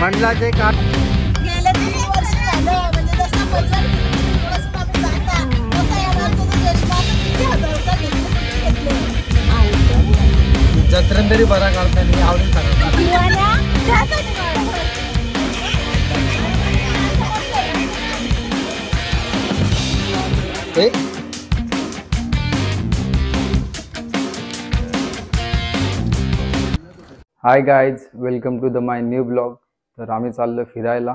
मंडलाचे का गेले 3 वर्ष झालं म्हणजे जसं पहिलं दिवस आम्ही जाता तसं या वर्षाचं देशपासून किती हजारचा घेतले जत्रेन तरी बरा काढता नाही आवडेल खरं दिवाळ्या त्यासाठी काढतो hi guys, welcome to the my new blog. तर आम्ही चाललो फिरायला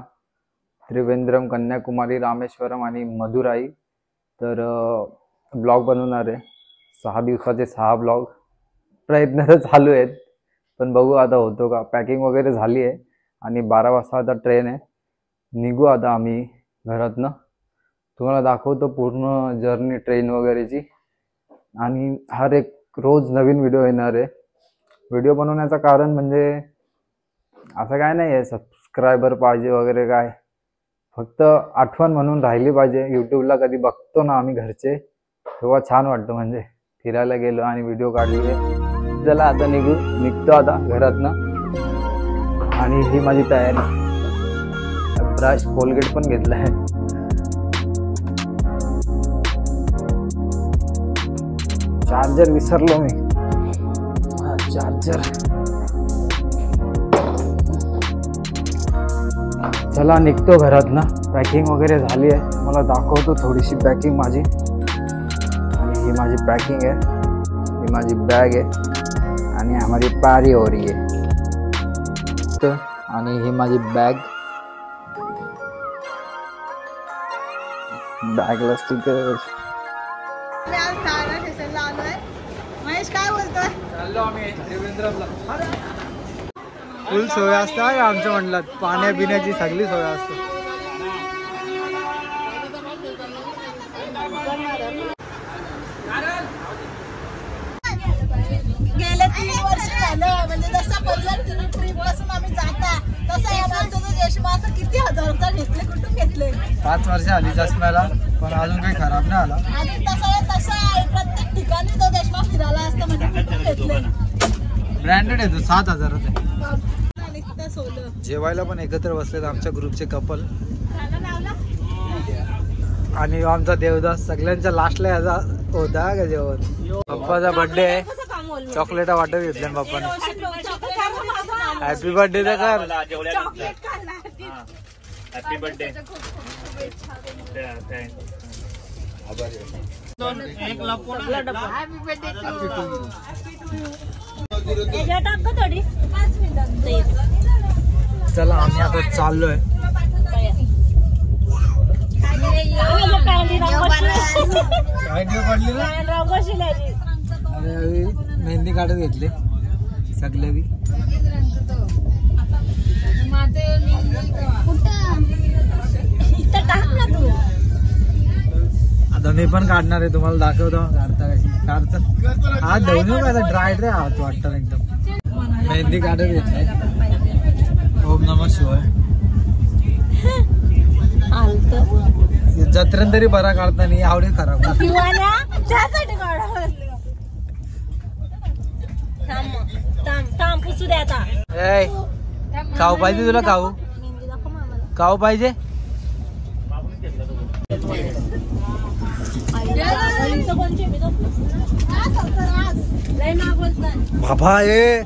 त्रिवेंद्रम, कन्याकुमारी, रामेश्वरम आणि मदुराई. तर ब्लॉग बनवणार आहे 6 दिवसाचे 6 ब्लॉग. प्रयत्न तर चालू आहेत पण बघू आता होतो का. पॅकिंग वगैरे झाली आहे आणि 12 वाजता आता ट्रेन आहे. निघू आता आम्ही घरातनं. तुम्हाला दाखवतो पूर्ण जर्नी ट्रेन वगैरेची आणि हर एक रोज नवीन व्हिडिओ येणार आहे. व्हिडिओ बनवण्याचं कारण म्हणजे असं काय नाही आहे सबस्क्रायबर पाहिजे वगैरे काय, फक्त आठवण म्हणून राहिली पाहिजे. यूट्यूबला कधी बघतो ना आम्ही घरचे तेव्हा छान वाटतं, म्हणजे फिरायला गेलो आणि व्हिडिओ काढले. चला आता निघतो आता घरातनं. आणि ही माझी तयारी. ब्रश कोलगेट पण घेतला आहे. चार्जर विसरलो मी. चार्जर. चला निघतो घरातनं. पॅकिंग वगैरे झाली आहे. मला दाखवतो थोडीशी पॅकिंग माझी. आणि ही माझी पॅकिंग आहे, ही माझी बॅग आहे आणि हमारी पारी हो रही है. आणि ही माझी बॅगला स्टिकर. महेश काय बोलतोय? चाललो आम्ही त्रिवेंद्रमला. फुल सोय असते आमच्या मंडलात. पाण्या पिण्याची सगळी सोय असते. गेले 3 वर्ष झालं म्हणजे जसं पहिलं ट्रिप पासून आम्ही जाता तसं या वर्षाचं देशपासून किती हजारचा घेतले, कुठून घेतले? 5 वर्ष आली चष्म्याला पण अजून काही खराब नाही आला. आणि तसं आहे प्रत्येक ठिकाणी तो चष्मा फिरायला असतं म्हणजे कुठून घेतले. ब्रँडेड आहे तो. 7,000चा आहे. सोलं जेवायला पण एकत्र बसलेत आमच्या ग्रुपचे कपल. आणि आमचा देवदास सगळ्यांच्या लास्टला याचा होता का जेवण. पप्पाचा बर्थडे आहे. चॉकलेट वाटत घेतल्या पप्पाने. हॅपी बर्थडे तर कर. Happy birthday. चला आम्ही आता चाललोय. मेहंदी काढत घेतले सगळे बी. आता मी पण काढणार आहे, तुम्हाला दाखवतो काढता कशी. काढतात हा धवून काय ड्राय आहात वाटतं एकदम. मेहंदी काढत घेतलाय. ओम नमः शिवाय. जत्रेन तरी बरा काढता नाही आवडे खराब. खाऊ पाहिजे तुला? खाऊ पाहिजे. बाबा ये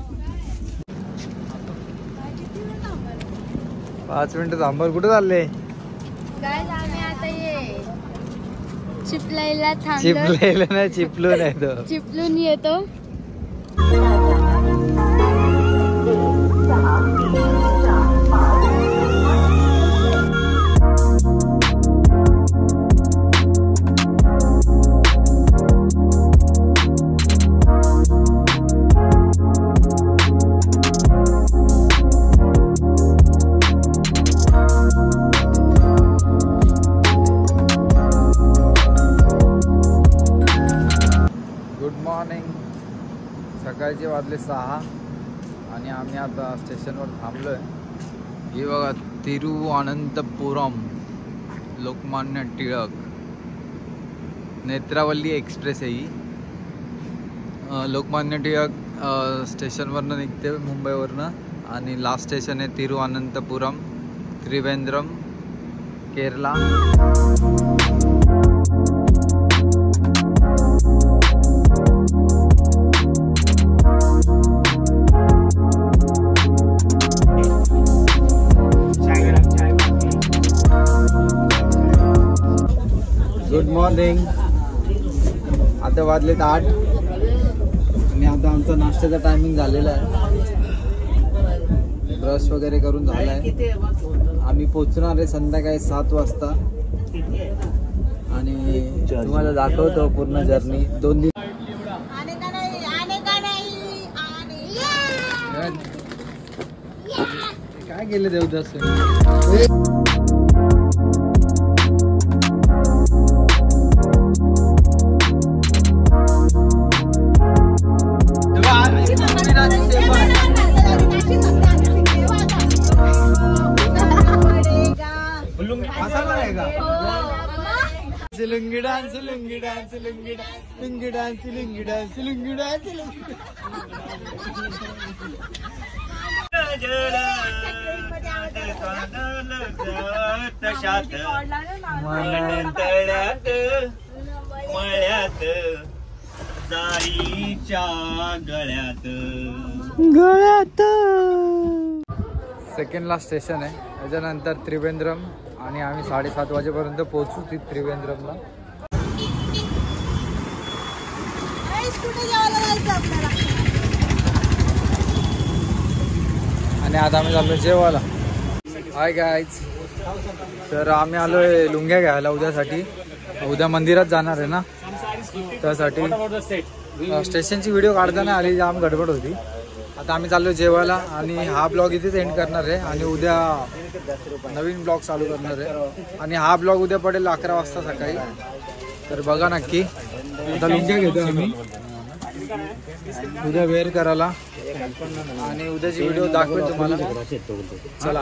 5 मिनिटं थांबर. कुठे चालले? आम्ही आता ये चिपलायला चिपलेलं नाही, चिपलून येतो. चिपलून येतो. सकाळचे वाजले 6 आणि आम्ही आता स्टेशनवर थांबलोय. हे बघा तिरुवनंतपुरम लोकमान्य टिळक नेत्रावल्ली एक्सप्रेस आहे ही. लोकमान्य टिळक स्टेशनवरनं निघते मुंबईवरनं आणि लास्ट स्टेशन आहे तिरुअनंतपुरम, त्रिवेंद्रम, केरला. Good morning. आता वाजलेत 8 आणि आता आमचा नाश्त्याचा टायमिंग झालेला आहे. ब्रश वगैरे करून झाला आहे. आम्ही पोचणार आहे संध्याकाळी 7 वाजता आणि तुम्हाला दाखवतो पूर्ण जर्नी. 2 दिवस आने का नाही, आने का नाही, आने. काय केलं Devdas. Lungi dance, lungi dance, lungi dance, lungi dance, lungi dance, lungi dance, मळ्यात जाईच्या गळ्यात. सेकंड लास्ट स्टेशन आहे. त्याच्यानंतर त्रिवेंद्रम आणि आम्ही 7:30 वाजेपर्यंत पोहोचू ती त्रिवेंद्रमला. कुठे जेवायला जायचं आपल्याला? आणि आता आम्ही चाललो जेवायला. Hi guys. तर आम्ही आलोय लुंग्या घ्यायला उद्यासाठी. उद्या मंदिरात जाणार आहे ना, त्यासाठी स्टेशनची व्हिडिओ काढताना आली, जाम गडबड होती. आता आम्ही चाललो जेवायला आणि हा ब्लॉग इथेच एंड करणार आहे आणि उद्या नवीन ब्लॉग चालू करणार आहे. आणि हा ब्लॉग उद्या पडेल 11 वाजता सकाळी. तर बघा नक्की. आता लुंग्या घेतो आम्ही उद्या वेअर करायला आणि उद्याची व्हिडिओ दाखवेल तुम्हाला. चला.